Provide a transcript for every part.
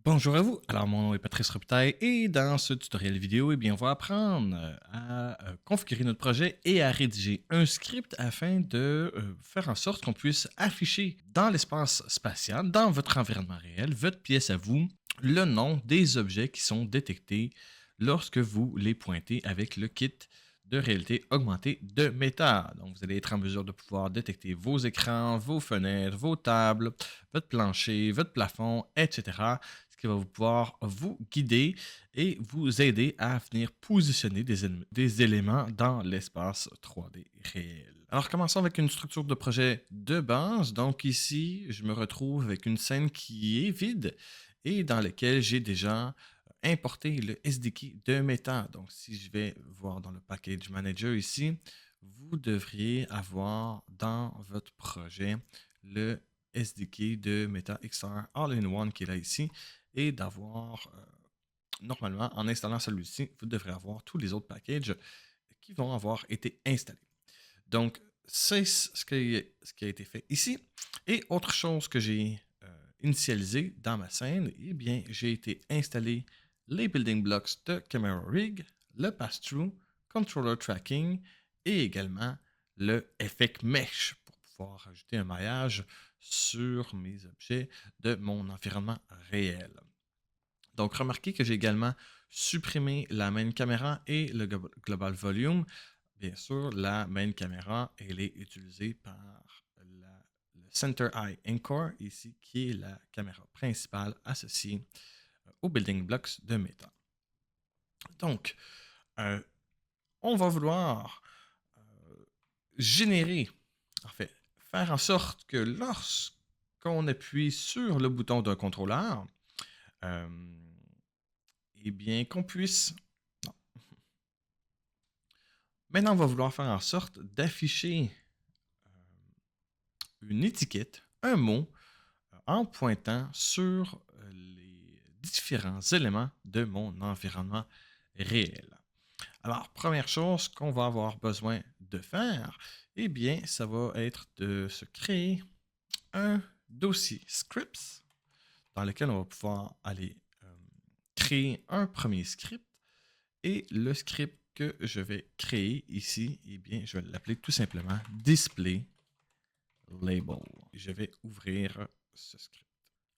Bonjour à vous, alors mon nom est Patrice Robitaille et dans ce tutoriel vidéo, on va apprendre à configurer notre projet et à rédiger un script afin de faire en sorte qu'on puisse afficher dans l'espace spatial, dans votre environnement réel, votre pièce à vous, le nom des objets qui sont détectés lorsque vous les pointez avec le kit de réalité augmentée de Meta. Donc, vous allez être en mesure de pouvoir détecter vos écrans, vos fenêtres, vos tables, votre plancher, votre plafond, etc. Ce qui va vous pouvoir vous guider et vous aider à venir positionner des éléments dans l'espace 3D réel. Alors, commençons avec une structure de projet de base. Donc, ici, je me retrouve avec une scène qui est vide et dans laquelle j'ai déjà importer le SDK de Meta. Donc, si je vais voir dans le Package Manager ici, vous devriez avoir dans votre projet le SDK de Meta XR All-in-One qui est là ici et d'avoir, normalement, en installant celui-ci, vous devrez avoir tous les autres packages qui vont avoir été installés. Donc, c'est ce qui a été fait ici. Et autre chose que j'ai initialisé dans ma scène, j'ai été installé les building blocks de Camera Rig, le pass-through, controller tracking et également le effect mesh pour pouvoir ajouter un maillage sur mes objets de mon environnement réel. Donc, remarquez que j'ai également supprimé la main caméra et le global volume. Bien sûr, la main caméra, elle est utilisée par le Center Eye Anchor, ici, qui est la caméra principale associée aux building blocks de Meta. Donc, euh, on va vouloir générer, en fait, faire en sorte que lorsqu'on appuie sur le bouton d'un contrôleur, euh, qu'on puisse. Non. Maintenant, on va vouloir faire en sorte d'afficher une étiquette, un mot, en pointant sur les différents éléments de mon environnement réel. Alors, première chose qu'on va avoir besoin de faire, ça va être de se créer un dossier scripts dans lequel on va pouvoir aller créer un premier script et le script que je vais créer ici, je vais l'appeler tout simplement display label. Je vais ouvrir ce script.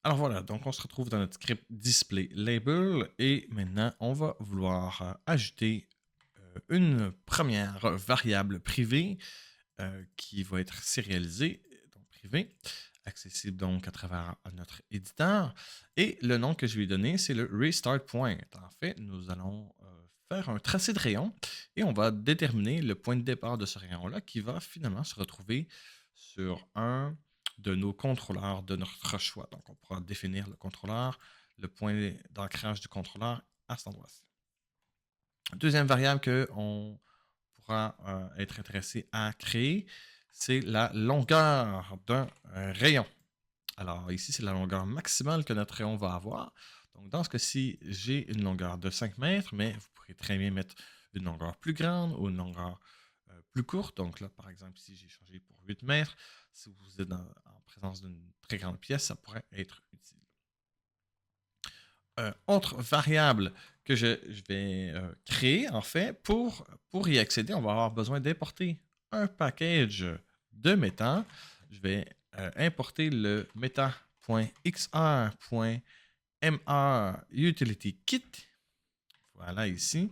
Alors voilà, donc on se retrouve dans notre script display label et maintenant on va vouloir ajouter une première variable privée qui va être sérialisée, donc privée, accessible donc à travers notre éditeur. Et le nom que je lui ai donné, c'est le restart point. En fait, nous allons faire un tracé de rayon et on va déterminer le point de départ de ce rayon-là qui va finalement se retrouver sur un de nos contrôleurs de notre choix. Donc, on pourra définir le contrôleur, le point d'ancrage du contrôleur à cet endroit-ci. Deuxième variable qu'on pourra être intéressé à créer, c'est la longueur d'un rayon. Alors ici, c'est la longueur maximale que notre rayon va avoir. Donc dans ce cas-ci, j'ai une longueur de 5 mètres, mais vous pourrez très bien mettre une longueur plus grande ou une longueur plus courte. Donc là, par exemple, ici, j'ai changé pour 8 mètres. Si vous êtes en présence d'une très grande pièce, ça pourrait être utile. Autre variable que je vais créer, en fait, pour y accéder, on va avoir besoin d'importer un package de Meta. Je vais importer le meta.xr.mrutilitykit. Voilà ici.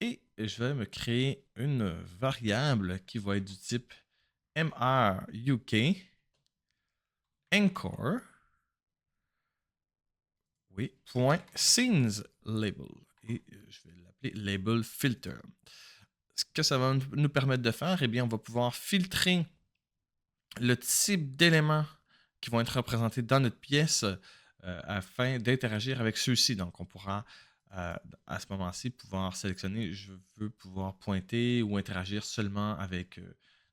Et je vais me créer une variable qui va être du type mruk anchor. Oui, point scenes label. Et je vais l'appeler label filter. Ce que ça va nous permettre de faire, on va pouvoir filtrer le type d'éléments qui vont être représentés dans notre pièce afin d'interagir avec ceux-ci. Donc, on pourra à ce moment-ci pouvoir sélectionner je veux pouvoir pointer ou interagir seulement avec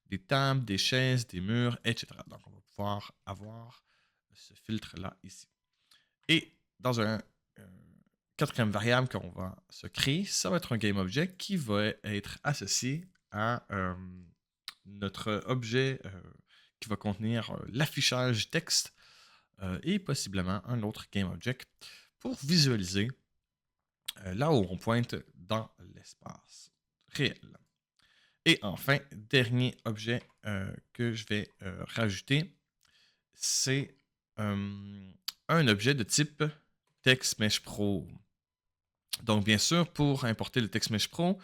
des tables, des chaises, des murs, etc. Donc, on va pouvoir avoir ce filtre-là ici. Et dans un quatrième variable qu'on va se créer, ça va être un GameObject qui va être associé à notre objet qui va contenir l'affichage texte et possiblement un autre GameObject pour visualiser là où on pointe dans l'espace réel. Et enfin, dernier objet que je vais rajouter, c'est un objet de type TextMesh Pro. Donc, bien sûr, pour importer le TextMesh Pro,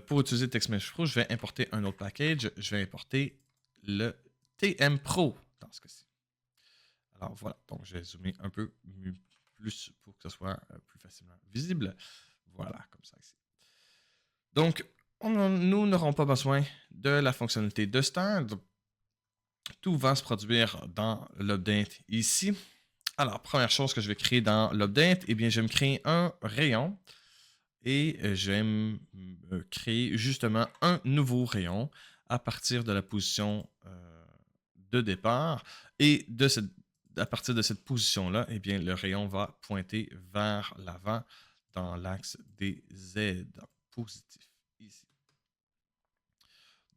pour utiliser TextMesh Pro, je vais importer un autre package. Je vais importer le TM Pro dans ce cas-ci. Alors voilà, donc je vais zoomer un peu plus pour que ce soit plus facilement visible. Voilà, comme ça ici. Donc, nous n'aurons pas besoin de la fonctionnalité de start. Tout va se produire dans l'update ici. Alors, première chose que je vais créer dans l'update, eh bien, je vais me créer un rayon et je vais créer justement un nouveau rayon à partir de la position de départ. Et à partir de cette position-là, eh bien, le rayon va pointer vers l'avant dans l'axe des Z positifs ici.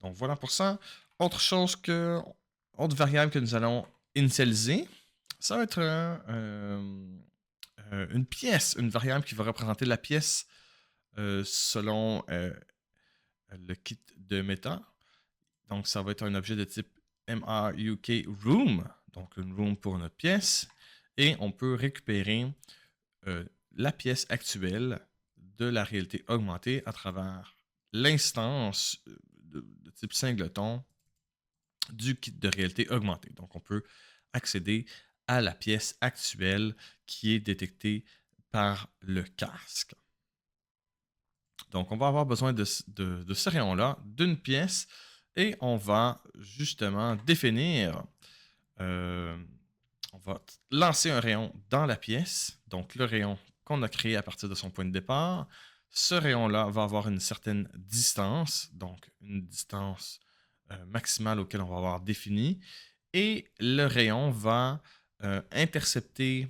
Donc voilà pour ça. Autre variable que nous allons initialiser, ça va être une pièce, une variable qui va représenter la pièce selon le kit de méta. Donc ça va être un objet de type MRUK Room, donc une room pour notre pièce. Et on peut récupérer la pièce actuelle de la réalité augmentée à travers l'instance de type singleton du kit de réalité augmentée. Donc, on peut accéder à la pièce actuelle qui est détectée par le casque. Donc, on va avoir besoin de ce rayon-là, d'une pièce, et on va justement définir, on va lancer un rayon dans la pièce, donc le rayon qu'on a créé à partir de son point de départ. Ce rayon-là va avoir une certaine distance, donc une distance maximale auquel on va avoir défini. Et le rayon va intercepter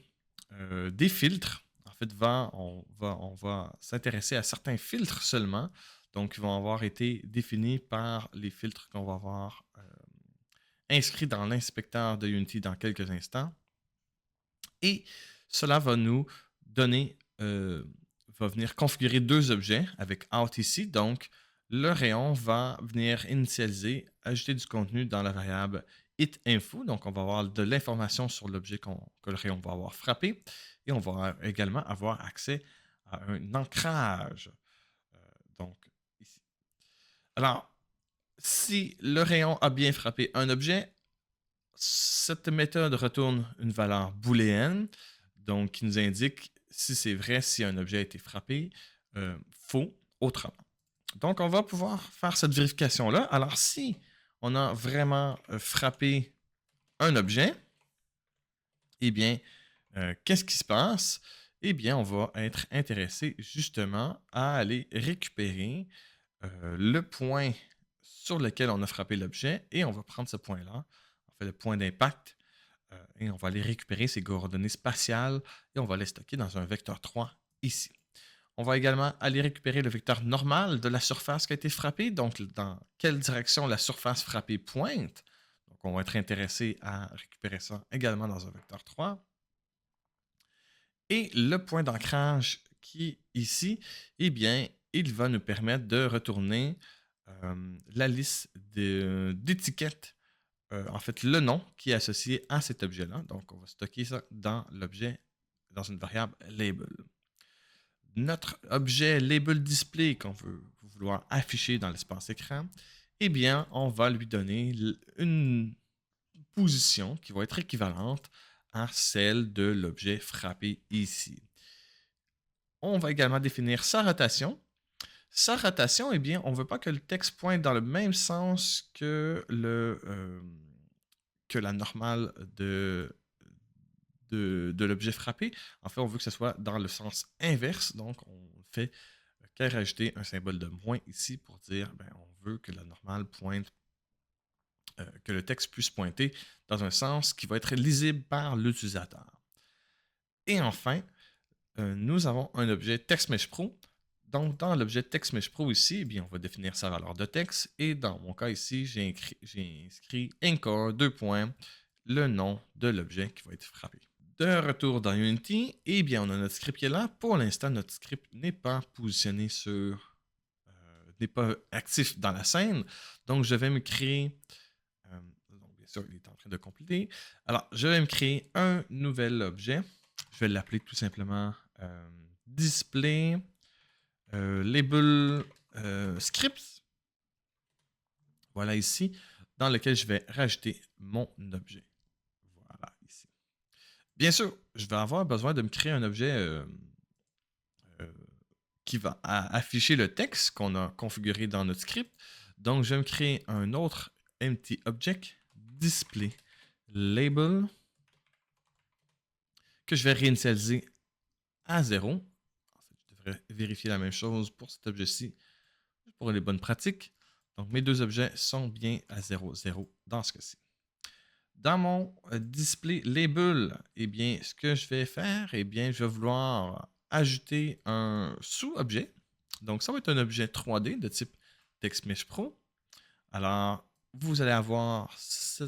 des filtres. En fait, on va s'intéresser à certains filtres seulement. Donc, ils vont avoir été définis par les filtres qu'on va avoir inscrits dans l'inspecteur de Unity dans quelques instants. Et cela va nous donner, va venir configurer deux objets avec out ici. Donc, le rayon va venir initialiser, ajouter du contenu dans la variable hitInfo. Donc, on va avoir de l'information sur l'objet que le rayon va avoir frappé. Et on va également avoir accès à un ancrage. Donc, ici. Alors, si le rayon a bien frappé un objet, cette méthode retourne une valeur booléenne, donc qui nous indique si c'est vrai, si un objet a été frappé, faux, autrement. Donc, on va pouvoir faire cette vérification-là. Alors, si on a vraiment frappé un objet, eh bien, qu'est-ce qui se passe? Eh bien, on va être intéressé justement à aller récupérer le point sur lequel on a frappé l'objet et on va prendre ce point-là, on fait le point d'impact, et on va aller récupérer ces coordonnées spatiales et on va les stocker dans un vecteur 3 ici. On va également aller récupérer le vecteur normal de la surface qui a été frappée, donc dans quelle direction la surface frappée pointe. Donc, on va être intéressé à récupérer ça également dans un vecteur 3. Et le point d'ancrage qui est ici, eh bien, il va nous permettre de retourner la liste d'étiquettes, en fait, le nom qui est associé à cet objet-là. Donc, on va stocker ça dans l'objet, dans une variable label. Notre objet label display qu'on veut vouloir afficher dans l'espace écran, eh bien, on va lui donner une position qui va être équivalente à celle de l'objet frappé ici. On va également définir sa rotation. Sa rotation, eh bien, on ne veut pas que le texte pointe dans le même sens que la normale de l'objet frappé. En fait, on veut que ce soit dans le sens inverse. Donc, on fait qu'à rajouter un symbole de moins ici pour dire on veut que la normale pointe, que le texte puisse pointer dans un sens qui va être lisible par l'utilisateur. Et enfin, nous avons un objet TextMesh Pro. Donc, dans l'objet TextMesh Pro ici, eh bien, on va définir sa valeur de texte. Et dans mon cas ici, j'ai inscrit encore 2 points, le nom de l'objet qui va être frappé. De retour dans Unity, eh bien, on a notre script qui est là. Pour l'instant, notre script n'est pas positionné n'est pas actif dans la scène. Donc, je vais me créer... donc, bien sûr, il est en train de compléter. Alors, je vais me créer un nouvel objet. Je vais l'appeler tout simplement display label scripts. Voilà ici, dans lequel je vais rajouter mon objet. Voilà ici. Bien sûr, je vais avoir besoin de me créer un objet qui va afficher le texte qu'on a configuré dans notre script. Donc, je vais me créer un autre empty object, display label, que je vais réinitialiser à 0. En fait, je devrais vérifier la même chose pour cet objet-ci, pour les bonnes pratiques. Donc, mes deux objets sont bien à 0, 0 dans ce cas-ci. Dans mon display label, eh bien, ce que je vais faire, eh bien, je vais vouloir ajouter un sous-objet. Donc, ça va être un objet 3D de type TextMesh Pro. Alors, vous allez avoir ce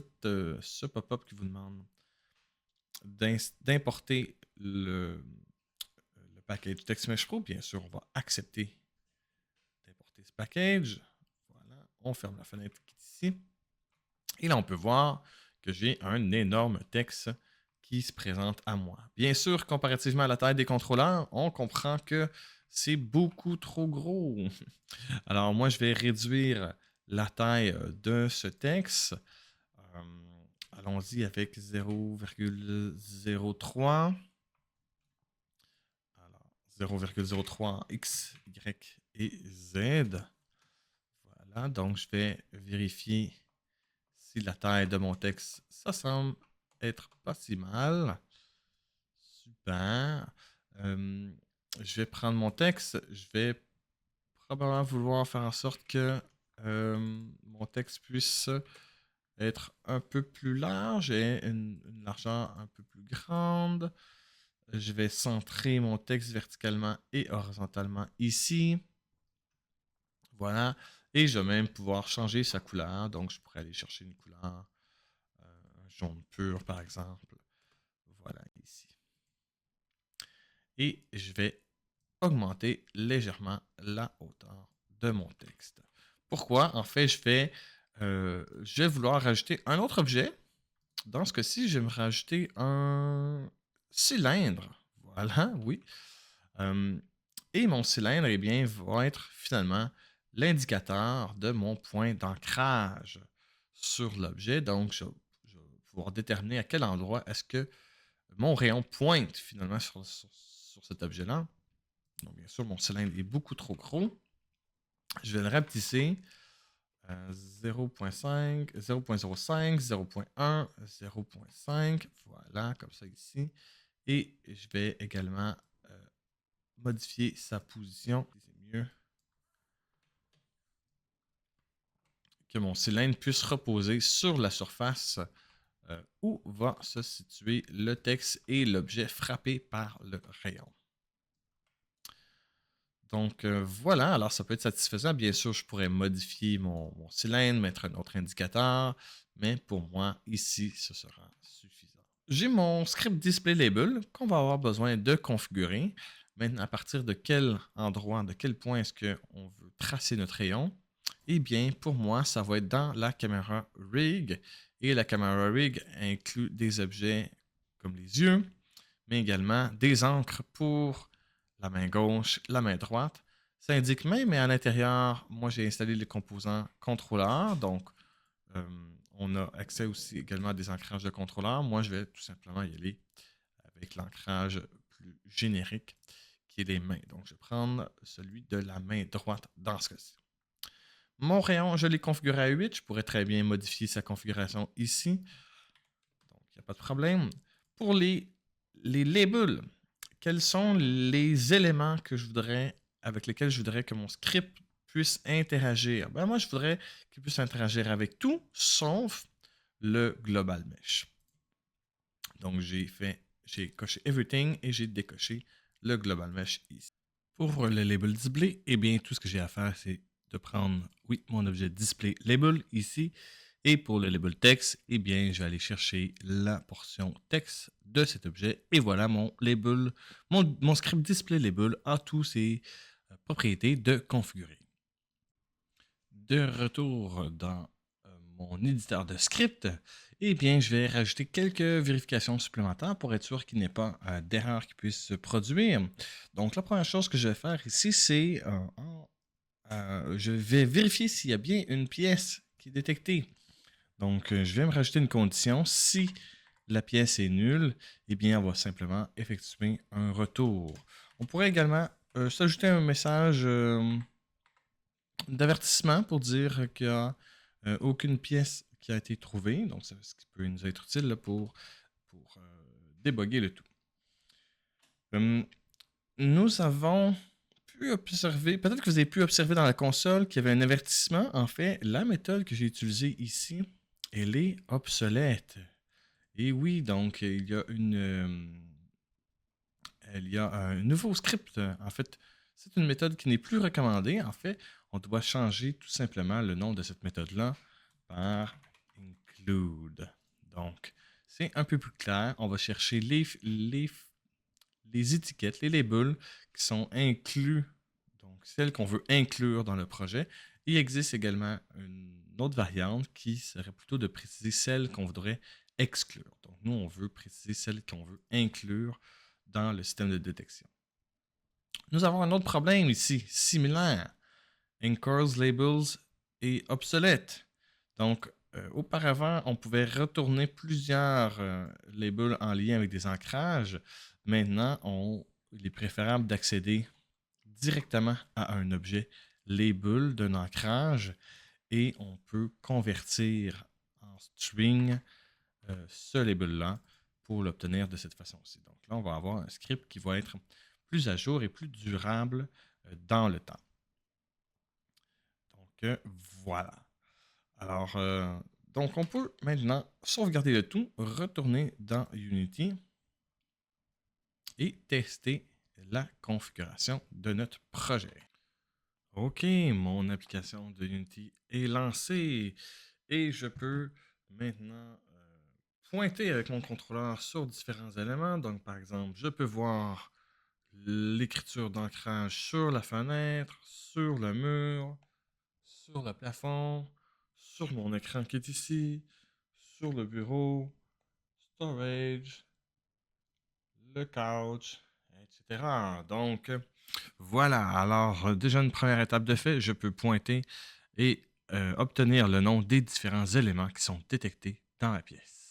pop-up qui vous demande d'importer le package TextMesh Pro. Bien sûr, on va accepter d'importer ce package. Voilà, on ferme la fenêtre qui est ici. Et là, on peut voir que j'ai un énorme texte qui se présente à moi. Bien sûr, comparativement à la taille des contrôleurs, on comprend que c'est beaucoup trop gros. Alors, moi, je vais réduire la taille de ce texte. Allons-y avec 0,03. Alors, 0,03 X, Y et Z. Voilà, donc je vais vérifier si la taille de mon texte, ça semble être pas si mal. Super. Je vais prendre mon texte. Je vais probablement vouloir faire en sorte que mon texte puisse être un peu plus large et une largeur un peu plus grande. Je vais centrer mon texte verticalement et horizontalement ici. Voilà. Et je vais même pouvoir changer sa couleur. Donc, je pourrais aller chercher une couleur jaune pur, par exemple. Voilà, ici. Et je vais augmenter légèrement la hauteur de mon texte. Pourquoi? En fait, je vais vouloir rajouter un autre objet. Dans ce cas-ci, je vais me rajouter un cylindre. Voilà, oui. Et mon cylindre, eh bien, va être finalement l'indicateur de mon point d'ancrage sur l'objet. Donc, je vais pouvoir déterminer à quel endroit est-ce que mon rayon pointe finalement sur cet objet-là. Donc, bien sûr, mon cylindre est beaucoup trop gros. Je vais le rapetisser. 0.5, 0.05, 0.1, 0.5. Voilà, comme ça ici. Et je vais également modifier sa position. C'est mieux que mon cylindre puisse reposer sur la surface où va se situer le texte et l'objet frappé par le rayon. Donc voilà, alors ça peut être satisfaisant. Bien sûr, je pourrais modifier mon cylindre, mettre un autre indicateur, mais pour moi, ici, ce sera suffisant. J'ai mon script display label qu'on va avoir besoin de configurer. Maintenant, à partir de quel endroit, de quel point est-ce qu'on veut tracer notre rayon? Eh bien, pour moi, ça va être dans la caméra rig. Et la caméra rig inclut des objets comme les yeux, mais également des encres pour la main gauche, la main droite. Ça indique main, mais à l'intérieur, moi, j'ai installé les composants contrôleurs. Donc, on a accès aussi également à des ancrages de contrôleurs. Moi, je vais tout simplement y aller avec l'ancrage plus générique qui est des mains. Donc, je vais prendre celui de la main droite dans ce cas-ci. Mon rayon, je l'ai configuré à 8. Je pourrais très bien modifier sa configuration ici. Donc, il n'y a pas de problème. Pour les labels, quels sont les éléments que avec lesquels je voudrais que mon script puisse interagir? Ben, moi, je voudrais qu'il puisse interagir avec tout, sauf le global mesh. Donc, j'ai coché everything et j'ai décoché le global mesh ici. Pour le label display, eh bien, tout ce que j'ai à faire, c'est de prendre, oui, mon objet display label ici Et pour le label texte, eh bien, je vais aller chercher la portion texte de cet objet. Et voilà, mon label, mon script display label a tous ses propriétés de configurer. De retour dans mon éditeur de script, eh bien, je vais rajouter quelques vérifications supplémentaires pour être sûr qu'il n'y ait pas d'erreur qui puisse se produire. Donc, la première chose que je vais faire ici, c'est je vais vérifier s'il y a bien une pièce qui est détectée. Donc, je vais me rajouter une condition. Si la pièce est nulle, eh bien, on va simplement effectuer un retour. On pourrait également s'ajouter un message d'avertissement pour dire qu'il n'y a aucune pièce qui a été trouvée. Donc, c'est ce qui peut nous être utile là, pour déboguer le tout. Nous avons pu observer, peut-être que vous avez pu observer dans la console qu'il y avait un avertissement. En fait, la méthode que j'ai utilisée ici, elle est obsolète. Et oui, donc il y a un nouveau script. En fait, c'est une méthode qui n'est plus recommandée. En fait, on doit changer tout simplement le nom de cette méthode-là par include. Donc, c'est un peu plus clair. On va chercher les étiquettes, les labels qui sont inclus, donc celles qu'on veut inclure dans le projet. Il existe également une autre variante qui serait plutôt de préciser celles qu'on voudrait exclure. Donc, nous, on veut préciser celles qu'on veut inclure dans le système de détection. Nous avons un autre problème ici, similaire. Encores labels est obsolète. Donc, auparavant, on pouvait retourner plusieurs labels en lien avec des ancrages. Maintenant, il est préférable d'accéder directement à un objet label d'un ancrage et on peut convertir en string ce label-là pour l'obtenir de cette façon-ci. Donc là, on va avoir un script qui va être plus à jour et plus durable dans le temps. Donc voilà. Alors, donc on peut maintenant sauvegarder le tout, retourner dans Unity et tester la configuration de notre projet. OK, mon application de Unity est lancée et je peux maintenant pointer avec mon contrôleur sur différents éléments. Donc, par exemple, je peux voir l'écriture d'ancrage sur la fenêtre, sur le mur, sur le plafond, sur mon écran qui est ici, sur le bureau, storage, le couch, etc. Donc, voilà. Alors, déjà une première étape de fait, je peux pointer et obtenir le nom des différents éléments qui sont détectés dans la pièce.